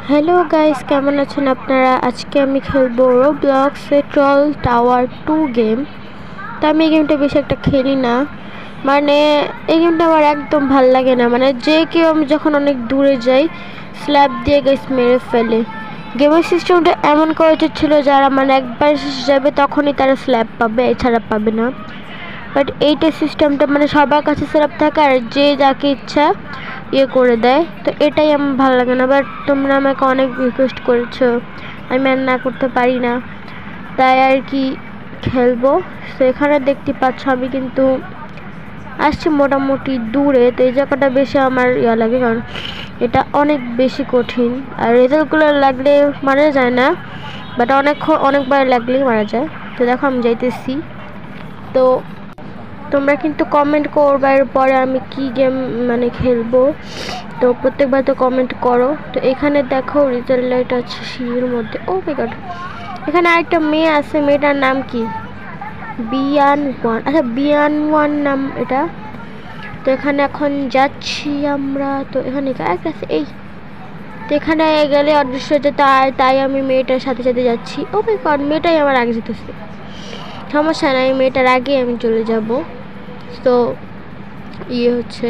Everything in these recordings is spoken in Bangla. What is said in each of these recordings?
হ্যালো গাইস, কেমন আছেন আপনারা? আজকে আমি খেলবো রোবলক্সে ট্রল টাওয়ার 2 গেম। তো আমি এই গেমটা বেশি একটা খেলি না, মানে এই গেমটা আমার একদম ভাল লাগে না। মানে যে কেউ আমি যখন অনেক দূরে যাই স্ল্যাব দিয়ে গাইস মেরে ফেলে। গেমের সিস্টেমটা এমন করা উচিত ছিল যারা মানে একবার যাবে তখনই তারা স্ল্যাব পাবে, এছাড়া পাবে না। বাট এইটা সিস্টেমটা মানে সবার কাছে স্ল্যাব থাকে আর যে যাকে ইচ্ছা করে দেয়। তো এটাই আমার ভালো লাগে না। বাট তোমরা আমাকে অনেক রিকোয়েস্ট করেছো, আমি আর না করতে পারি না, তাই আর কি খেলবো। তো এখানে দেখতে পাচ্ছ আমি কিন্তু আসছি মোটামুটি দূরে, তো এই জায়গাটা বেশি আমার লাগে, কারণ এটা অনেক বেশি কঠিন আর রেজাল্টগুলো লাগলে মারা যায় না, বাট অনেকবার লাগলেই মারা যায়। তো দেখো আমি যাইতেছি। তো তোমরা কিন্তু কমেন্ট করবা এরপরে আমি কি গেম মানে খেলবো, তো প্রত্যেকবার তো কমেন্ট করো। তো এখানে দেখো রেজাল্ট লাইট আছে সিঁড়ির মধ্যে। ও মাই গড, এখানে আরেকটা মেয়ে আছে, মেয়েটার নাম কি? বিয়ান1। আচ্ছা বিয়ান1 নাম এটা। তো এখানে এখন যাচ্ছি আমরা। তো এখানে একটা আছে, এই তো এখানে গেলে অদৃশ্য যেতে, তাই আমি মেয়েটার সাথে সাথে যাচ্ছি। ও মাই গড, মেয়েটাই আমার আগে যেতেছে। সমস্যা নাই, মেয়েটার আগে আমি চলে যাব। তো হচ্ছে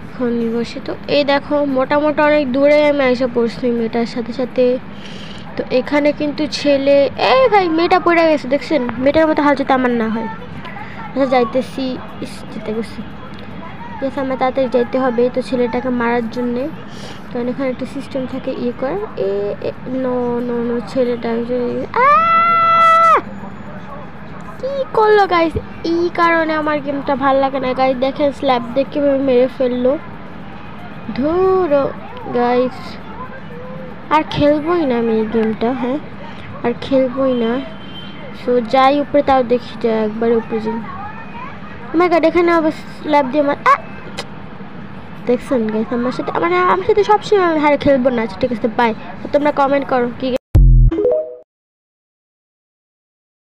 এখন বসে। তো এই দেখো মোটামুটি অনেক দূরে আমি এসে পড়ছি মেয়েটার সাথে সাথে। তো এখানে কিন্তু ছেলে, এই ভাই মেয়েটা পড়ে গেছে দেখছেন, মেয়েটার মতো হাল যাতে আমার না হয়। আচ্ছা যাইতেছি, যেতে গেছি, ঠিক আমার তাড়াতাড়ি যাইতে হবে তো ছেলেটাকে মারার জন্যে। কারণ এখানে একটা সিস্টেম থাকে করার। নো নো নো, ছেলেটা কি করলো গাইস, এই কারণে আমার গেমটা ভালো লাগে না গাইস। দেখেন স্ল্যাব দেখে কিভাবে মেরে ফেললো, ধরো গাইস। আর খেলবোই না আমি এই গেমটা, হ্যাঁ আর খেলবোই না। সো যাই উপরে, তাও দেখি যায় একবার উপরে যাই। আমার গাড়ি এখানে আবার স্ল্যাব দিয়ে আমার দেখছেন গাইস, আমার সাথে সবসময় হারে খেলবো না। ঠিক আছে বাই। তোমরা কমেন্ট করো কি